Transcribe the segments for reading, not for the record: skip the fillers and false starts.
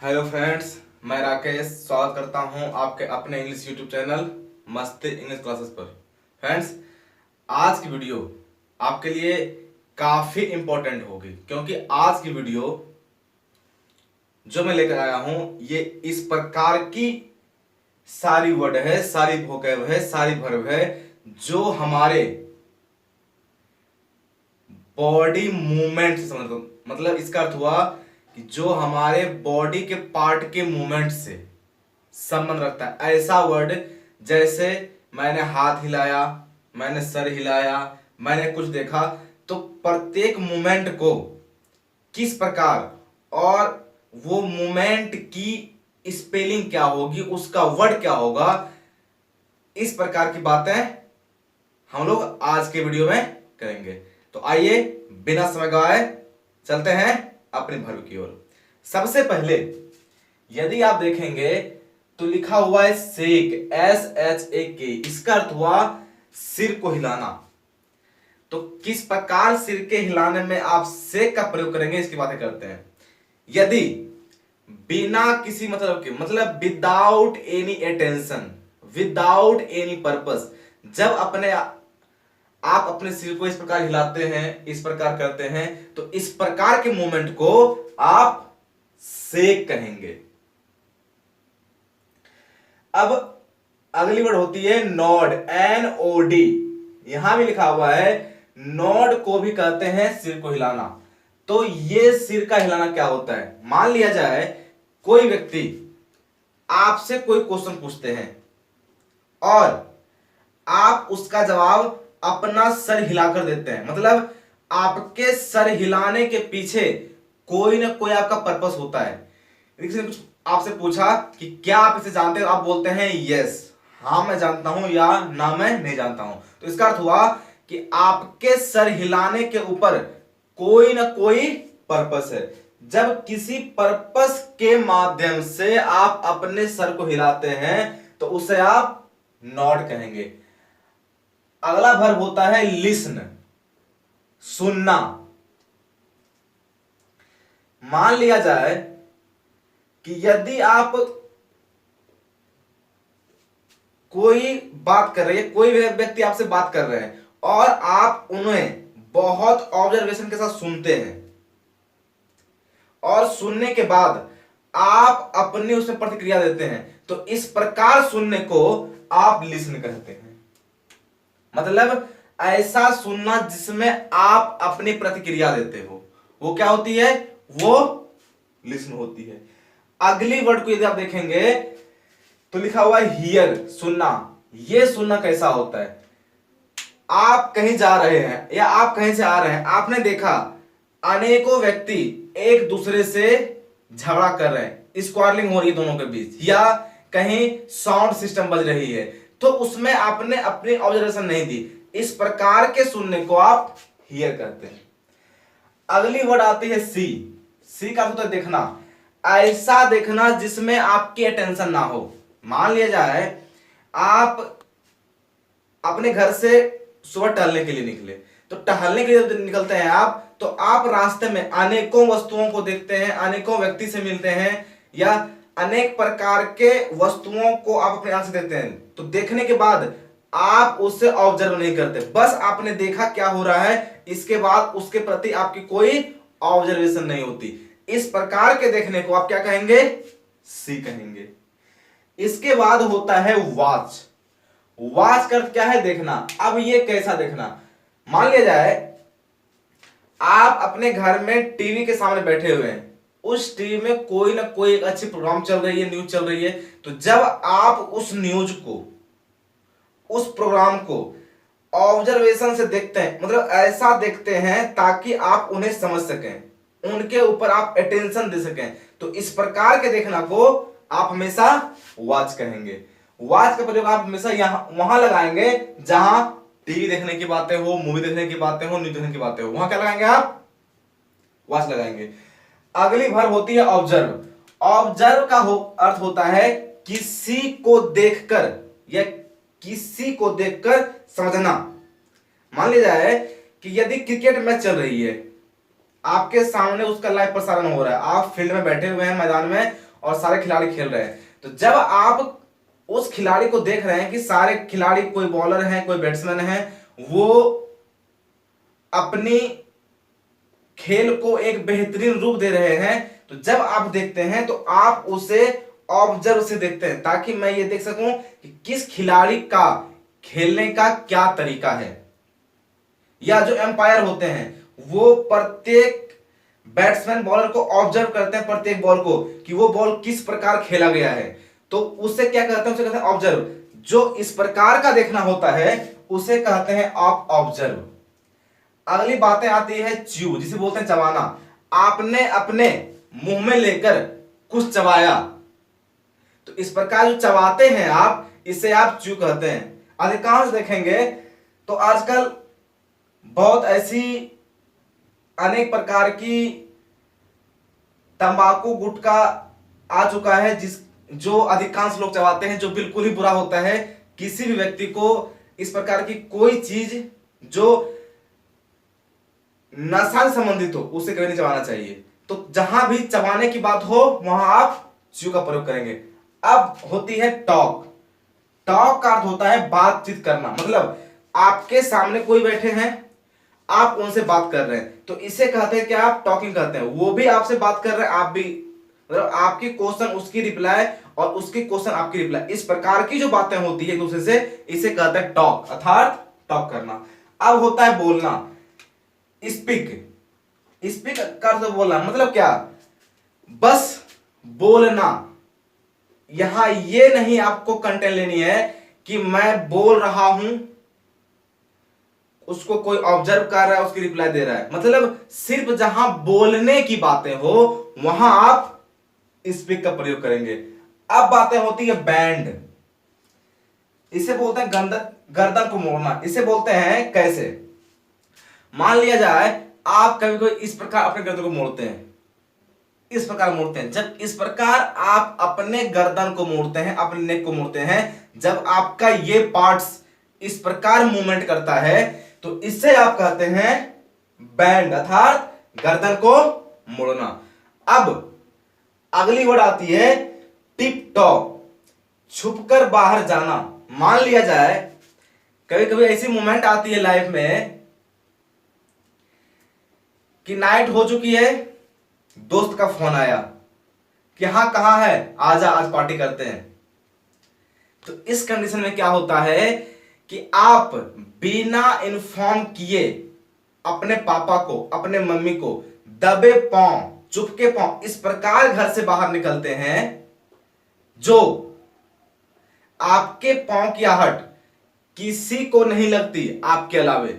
Hello friends, मैं राकेश स्वागत करता हूं आपके अपने इंग्लिश यूट्यूब चैनल मस्ती इंग्लिश क्लासेस पर। फ्रेंड्स, आज की वीडियो आपके लिए काफ़ी इम्पोर्टेंट होगी क्योंकि आज की वीडियो जो मैं लेकर आया हूं ये इस प्रकार की सारी वर्ड है, सारी वोकैब है, सारी वर्ब है जो हमारे बॉडी मूवमेंट से मतलब इसका अर्थ हुआ कि जो हमारे बॉडी के पार्ट के मूवमेंट से संबंध रखता है। ऐसा वर्ड जैसे मैंने हाथ हिलाया, मैंने सर हिलाया, मैंने कुछ देखा, तो प्रत्येक मूवमेंट को किस प्रकार और वो मूवमेंट की स्पेलिंग क्या होगी, उसका वर्ड क्या होगा, इस प्रकार की बातें हम लोग आज के वीडियो में करेंगे। तो आइए बिना समय गवाए चलते हैं अपने वर्ब की ओर। सबसे पहले यदि आप देखेंगे तो लिखा हुआ है शेक, SHAK। इसका अर्थ हुआ सिर को हिलाना। तो किस प्रकार सिर के हिलाने में आप शेक का प्रयोग करेंगे इसकी बातें करते हैं। यदि बिना किसी मतलब के, मतलब without any attention, without any purpose, जब आप अपने सिर को इस प्रकार हिलाते हैं, इस प्रकार करते हैं, तो इस प्रकार के मूवमेंट को आप शेक कहेंगे। अब अगली वर्ड होती है नॉड, NOD। यहां भी लिखा हुआ है नॉड को भी कहते हैं सिर को हिलाना। तो ये सिर का हिलाना क्या होता है? मान लिया जाए कोई व्यक्ति आपसे कोई क्वेश्चन पूछते हैं और आप उसका जवाब अपना सर हिलाकर देते हैं, मतलब आपके सर हिलाने के पीछे कोई ना कोई आपका पर्पस होता है। किसी ने कुछ आपसे पूछा कि क्या आप इसे जानते हो, आप बोलते हैं यस, हाँ मैं जानता हूं, या ना मैं नहीं जानता हूं। तो इसका अर्थ हुआ कि आपके सर हिलाने के ऊपर कोई ना कोई पर्पस है। जब किसी पर्पस के माध्यम से आप अपने सर को हिलाते हैं तो उसे आप नॉड कहेंगे। अगला वर्ब होता है लिसन, सुनना। मान लिया जाए कि यदि आप कोई बात कर रहे हैं, कोई व्यक्ति आपसे बात कर रहे हैं और आप उन्हें बहुत ऑब्जर्वेशन के साथ सुनते हैं और सुनने के बाद आप अपनी उसमें प्रतिक्रिया देते हैं, तो इस प्रकार सुनने को आप लिसन कहते हैं। मतलब ऐसा सुनना जिसमें आप अपनी प्रतिक्रिया देते हो, वो क्या होती है? वो लिसन होती है। अगली वर्ड को यदि आप देखेंगे तो लिखा हुआ है हियर, सुनना। ये सुनना कैसा होता है? आप कहीं जा रहे हैं या आप कहीं से आ रहे हैं, आपने देखा अनेकों व्यक्ति एक दूसरे से झगड़ा कर रहे हैं, स्क्वारलिंग हो रही है दोनों के बीच, या कहीं साउंड सिस्टम बज रही है, तो उसमें आपने अपनी ऑब्जर्वेशन नहीं दी। इस प्रकार के सुनने को आप हियर कहते हैं। अगली वर्ड आती है सी। सी का मतलब देखना, ऐसा देखना जिसमें आपकी अटेंशन ना हो। मान लिया जाए आप अपने घर से सुबह टहलने के लिए निकले, तो टहलने के लिए जब निकलते हैं आप, तो आप रास्ते में अनेकों वस्तुओं को देखते हैं, अनेकों व्यक्ति से मिलते हैं, या अनेक प्रकार के वस्तुओं को आप अपने आंख से देखते हैं। तो देखने के बाद आप उससे ऑब्जर्व नहीं करते, बस आपने देखा क्या हो रहा है, इसके बाद उसके प्रति आपकी कोई ऑब्जर्वेशन नहीं होती। इस प्रकार के देखने को आप क्या कहेंगे? सी कहेंगे। इसके बाद होता है वॉच। वॉच का अर्थ क्या है? देखना। अब ये कैसा देखना? मान लिया जाए आप अपने घर में टीवी के सामने बैठे हुए हैं, उस टीवी में कोई ना कोई एक अच्छी प्रोग्राम चल रही है, न्यूज चल रही है, तो जब आप उस न्यूज को, उस प्रोग्राम को ऑब्जर्वेशन से देखते हैं, मतलब ऐसा देखते हैं ताकि आप उन्हें समझ सकें, उनके ऊपर आप अटेंशन दे सकें, तो इस प्रकार के देखना को आप हमेशा वॉच कहेंगे। वॉच का प्रयोग आप हमेशा यहां वहां लगाएंगे जहां टीवी देखने की बातें हो, मूवी देखने की बातें हो, न्यूज देखने की बातें हो, वहां क्या लगाएंगे? आप वॉच लगाएंगे। अगली वर्ब होती है ऑब्जर्व। ऑब्जर्व का अर्थ होता है किसी को देखकर या किसी को देखकर समझना। मान लिया जाए कि यदि क्रिकेट मैच चल रही है, आपके सामने उसका लाइव प्रसारण हो रहा है, आप फील्ड में बैठे हुए हैं मैदान में और सारे खिलाड़ी खेल रहे हैं, तो जब आप उस खिलाड़ी को देख रहे हैं कि सारे खिलाड़ी, कोई बॉलर है, कोई बैट्समैन है, वो अपनी खेल को एक बेहतरीन रूप दे रहे हैं, तो जब आप देखते हैं तो आप उसे ऑब्जर्व से देखते हैं, ताकि मैं ये देख सकूं कि किस खिलाड़ी का खेलने का क्या तरीका है। या जो एम्पायर होते हैं वो प्रत्येक बैट्समैन बॉलर को ऑब्जर्व करते हैं, प्रत्येक बॉल को, कि वो बॉल किस प्रकार खेला गया है, तो उससे क्या कहते हैं, उसे कहते हैं ऑब्जर्व। जो इस प्रकार का देखना होता है उसे कहते हैं आप ऑब्जर्व। अगली बातें आती है च्यू, जिसे बोलते हैं चबाना। आपने अपने मुंह में लेकर कुछ चबाया, तो इस प्रकार जो चबाते हैं आप, इसे आप च्यू कहते हैं। अधिकांश देखेंगे तो आजकल बहुत ऐसी अनेक प्रकार की तंबाकू गुटखा आ चुका है जो अधिकांश लोग चबाते हैं, जो बिल्कुल ही बुरा होता है। किसी भी व्यक्ति को इस प्रकार की कोई चीज जो नशा से संबंधित हो उसे कभी नहीं चबाना चाहिए। तो जहां भी चबाने की बात हो वहां आप च्यू का प्रयोग करेंगे। अब होती है टॉक। टॉक का अर्थ होता है बातचीत करना, मतलब आपके सामने कोई बैठे हैं, आप उनसे बात कर रहे हैं, तो इसे कहते हैं कि आप टॉकिंग करते हैं। वो भी आपसे बात कर रहे हैं, आप भी, मतलब आपकी क्वेश्चन उसकी रिप्लाई और उसकी क्वेश्चन आपकी रिप्लाई, इस प्रकार की जो बातें होती है एक दूसरे से, इसे कहते हैं टॉक, अर्थात टॉक करना। अब होता है बोलना, स्पीक। स्पीक का अर्थ बोलना, मतलब क्या, बस बोलना। यहां ये नहीं आपको कंटेंट लेनी है कि मैं बोल रहा हूं, उसको कोई ऑब्जर्व कर रहा है, उसकी रिप्लाई दे रहा है, मतलब सिर्फ जहां बोलने की बातें हो वहां आप स्पीक का प्रयोग करेंगे। अब बातें होती है बैंड। इसे बोलते हैं गर्दन को मोड़ना। इसे बोलते हैं कैसे, मान लिया जाए आप कभी कोई इस प्रकार अपने गर्दन को मोड़ते हैं, इस प्रकार मोड़ते हैं। जब इस प्रकार आप अपने गर्दन को मोड़ते हैं, अपने नेक को मोड़ते हैं, जब आपका ये पार्ट्स इस प्रकार मूवमेंट करता है, तो इससे आप कहते हैं बैंड, अर्थात गर्दन को मोड़ना। अब अगली वर्ड आती है टिप टॉप, छुपकर बाहर जाना। मान लिया जाए कभी कभी ऐसी मोमेंट आती है लाइफ में कि नाइट हो चुकी है, दोस्त का फोन आया कि हाँ कहां है, आजा आज पार्टी करते हैं। तो इस कंडीशन में क्या होता है कि आप बिना इन्फॉर्म किए अपने पापा को, अपने मम्मी को दबे पांव, चुपके पांव इस प्रकार घर से बाहर निकलते हैं जो आपके पांव की आहट किसी को नहीं लगती आपके अलावे।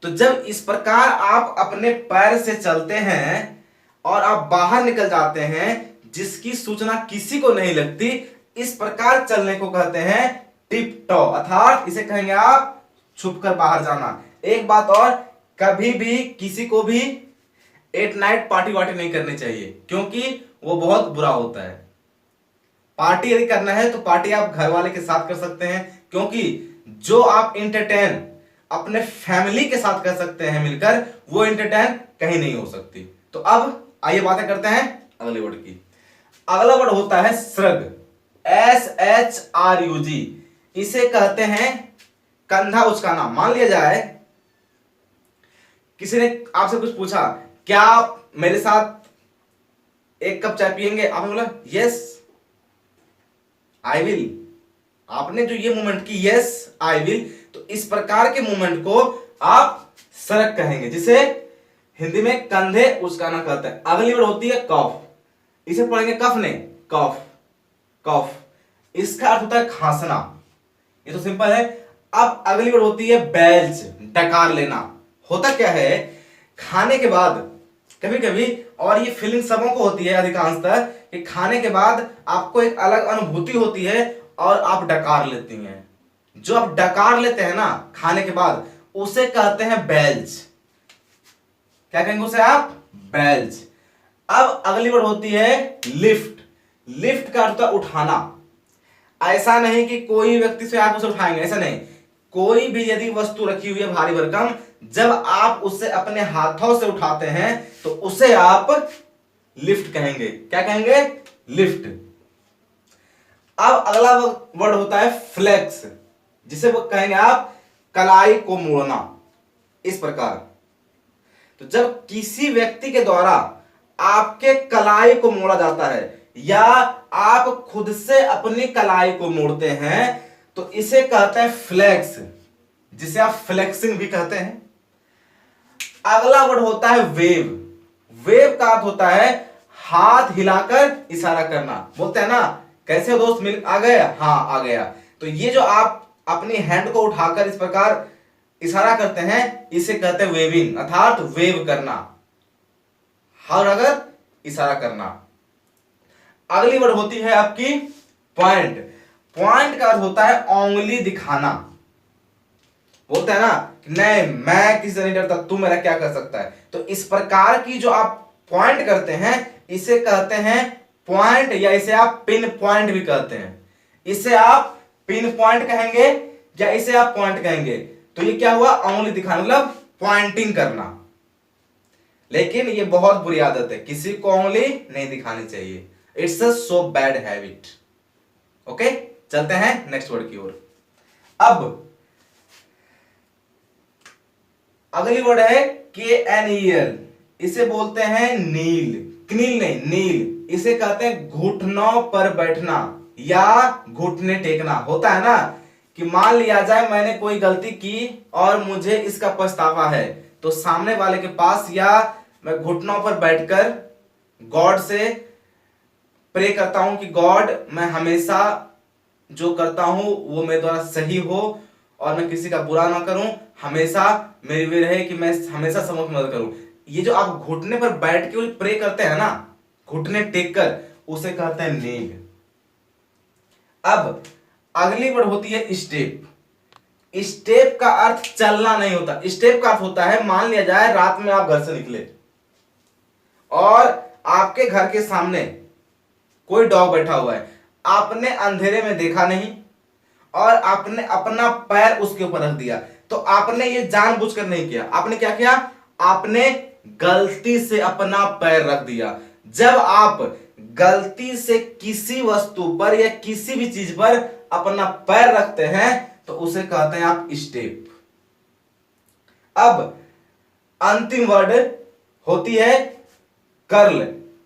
तो जब इस प्रकार आप अपने पैर से चलते हैं और आप बाहर निकल जाते हैं जिसकी सूचना किसी को नहीं लगती, इस प्रकार चलने को कहते हैं टिप टॉप, अर्थात इसे कहेंगे आप छुपकर बाहर जाना। एक बात और, कभी भी किसी को भी एट नाइट पार्टी वार्टी नहीं करनी चाहिए, क्योंकि वो बहुत बुरा होता है। पार्टी यदि करना है तो पार्टी आप घर वाले के साथ कर सकते हैं, क्योंकि जो आप इंटरटेन अपने फैमिली के साथ कर सकते हैं मिलकर, वो इंटरटेन कहीं नहीं हो सकती। तो अब आइए बातें करते हैं अगले वर्ड की। अगला वर्ड होता है श्रग, SHRUG। इसे कहते हैं कंधा उचकाना। मान लिया जाए किसी ने आपसे कुछ पूछा, क्या आप मेरे साथ एक कप चाय पियेंगे? आपने बोला यस आई विल। आपने जो ये मूवमेंट की यस आई विल, तो इस प्रकार के मूवमेंट को आप सरक कहेंगे, जिसे हिंदी में कंधे उचकाना कहते हैं। अगली वर्ड होती है कफ। इसे पढ़ेंगे कफ ने, कफ कफ। इसका अर्थ होता है खांसना, ये तो सिंपल है। अब अगली वर्ड होती है बेल्च, डकार लेना। होता क्या है, खाने के बाद कभी कभी, और ये फीलिंग सबों को होती है अधिकांशतः, कि खाने के बाद आपको एक अलग अनुभूति होती है और आप डकार लेती हैं। जो आप डकार लेते हैं ना खाने के बाद, उसे कहते हैं बेल्च। क्या कहेंगे उसे आप? बेल्च। अब अगली वर्ड होती है लिफ्ट। लिफ्ट का अर्थ है उठाना। ऐसा नहीं कि कोई व्यक्ति से आप उसे उठाएंगे, ऐसा नहीं। कोई भी यदि वस्तु रखी हुई है भारी भरकम, जब आप उसे अपने हाथों से उठाते हैं तो उसे आप लिफ्ट कहेंगे। क्या कहेंगे? लिफ्ट। अब अगला वर्ड होता है फ्लेक्स, जिसे वो कहेंगे आप कलाई को मोड़ना, इस प्रकार। तो जब किसी व्यक्ति के द्वारा आपके कलाई को मोड़ा जाता है या आप खुद से अपनी कलाई को मोड़ते हैं तो इसे कहते हैं फ्लेक्स, जिसे आप फ्लेक्सिंग भी कहते हैं। अगला वर्ड होता है वेव। वेव का अर्थ होता है हाथ हिलाकर इशारा करना। बोलते हैं ना कैसे हो दोस्त, मिल आ गए, हाँ आ गया। तो ये जो आप अपनी हैंड को उठाकर इस प्रकार इशारा करते हैं इसे कहते हैं वेविंग, अर्थात वेव करना, और अगर इशारा करना। अगली वर्ड होती है आपकी पॉइंट। पॉइंट का अर्थ होता है उंगली दिखाना। बोलते हैं ना नहीं मैं किसी से नहीं डरता, तू मेरा क्या कर सकता है। तो इस प्रकार की जो आप पॉइंट करते हैं इसे कहते हैं पॉइंट, या इसे आप पिन पॉइंट भी कहते हैं। इसे आप पिन पॉइंट कहेंगे या इसे आप पॉइंट कहेंगे। तो ये क्या हुआ, उंगली दिखाना, मतलब पॉइंटिंग करना। लेकिन ये बहुत बुरी आदत है, किसी को उंगली नहीं दिखानी चाहिए। It's a so bad habit. Okay, चलते हैं नेक्स्ट वर्ड की ओर। अब अगली वर्ड है KNEL। इसे बोलते हैं नील, क्नील नहीं नील। इसे कहते हैं घुटनों पर बैठना या घुटने टेकना। होता है ना कि मान लिया जाए मैंने कोई गलती की और मुझे इसका पछतावा है, तो सामने वाले के पास या मैं घुटनों पर बैठकर गॉड से प्रे करता हूं कि गॉड मैं हमेशा जो करता हूं वो मेरे द्वारा सही हो और मैं किसी का बुरा ना करूं, हमेशा मेरी वे रहे कि मैं हमेशा सबको की मदद करूं। ये जो आप घुटने पर बैठ के प्रे करते हैं ना, घुटने टेक कर, उसे कहते हैं नील। अब अगली वर्ड होती है स्टेप। स्टेप का अर्थ चलना नहीं होता। स्टेप का अर्थ होता है मान लिया जाए रात में आप घर से निकले और आपके घर के सामने कोई डॉग बैठा हुआ है, आपने अंधेरे में देखा नहीं और आपने अपना पैर उसके ऊपर रख दिया। तो आपने ये जानबूझकर नहीं किया, आपने क्या किया, आपने गलती से अपना पैर रख दिया। जब आप गलती से किसी वस्तु पर या किसी भी चीज पर अपना पैर रखते हैं तो उसे कहते हैं आप स्टेप। अब अंतिम वर्ड होती है कर्ल।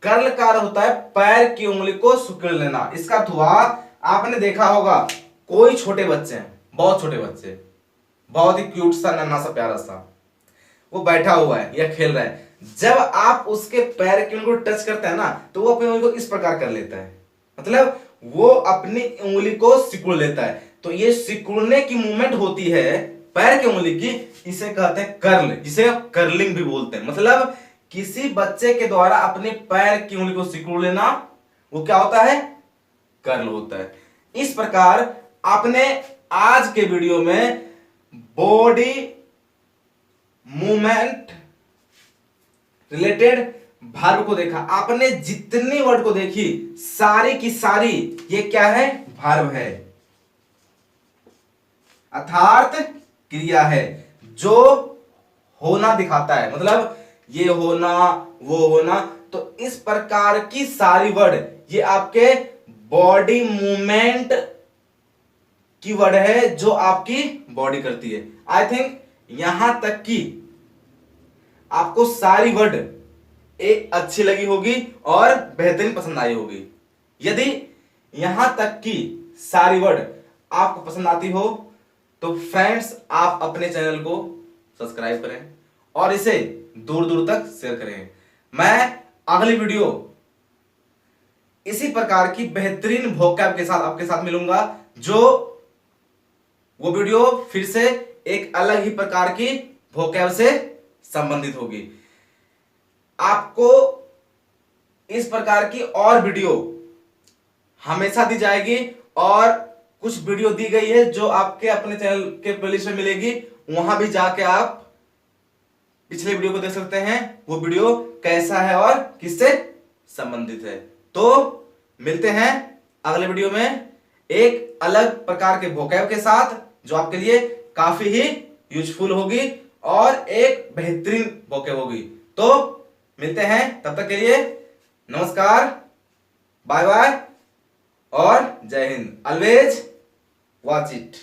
कर्ल का अर्थ होता है पैर की उंगली को सिकुड़ लेना। इसका अर्थ हुआ, आपने देखा होगा कोई छोटे बच्चे हैं, बहुत छोटे बच्चे, बहुत ही क्यूट सा नन्हा सा प्यारा सा, वो बैठा हुआ है या खेल रहा है। जब आप उसके पैर की उंगली को टच करते हैं ना तो वो अपनी उंगली को इस प्रकार कर लेता है, मतलब वो अपनी उंगली को सिकुड़ लेता है। तो ये सिकुड़ने की मूवमेंट होती है पैर की उंगली की, इसे कहते हैं कर्ल, जिसे कर्लिंग भी बोलते हैं। मतलब किसी बच्चे के द्वारा अपने पैर की उंगली को सिकुड़ लेना, वो क्या होता है, कर्ल होता है। इस प्रकार आपने आज के वीडियो में बॉडी मूवमेंट रिलेटेड वर्ब को देखा। आपने जितनी वर्ड को देखी सारी की सारी ये क्या है, वर्ब है, अर्थात क्रिया है जो होना दिखाता है, मतलब ये होना वो होना। तो इस प्रकार की सारी वर्ड ये आपके बॉडी मूवमेंट की वर्ड है जो आपकी बॉडी करती है। आई थिंक यहां तक कि आपको सारी वर्ड एक अच्छी लगी होगी और बेहतरीन पसंद आई होगी। यदि यहां तक की सारी वर्ड आपको पसंद आती हो तो फ्रेंड्स आप अपने चैनल को सब्सक्राइब करें और इसे दूर दूर तक शेयर करें। मैं अगली वीडियो इसी प्रकार की बेहतरीन वोकैब के साथ आपके साथ मिलूंगा, जो वो वीडियो फिर से एक अलग ही प्रकार की वोकैब से संबंधित होगी। आपको इस प्रकार की और वीडियो हमेशा दी जाएगी और कुछ वीडियो दी गई है जो आपके अपने चैनल के प्लेलिस्ट में मिलेगी, वहां भी जाके आप पिछले वीडियो को देख सकते हैं वो वीडियो कैसा है और किससे संबंधित है। तो मिलते हैं अगले वीडियो में एक अलग प्रकार के वोकैब के साथ जो आपके लिए काफी ही यूजफुल होगी और एक बेहतरीन वोकैब होगी। तो मिलते हैं, तब तक के लिए नमस्कार, बाय बाय और जय जय हिंद। Always watch it.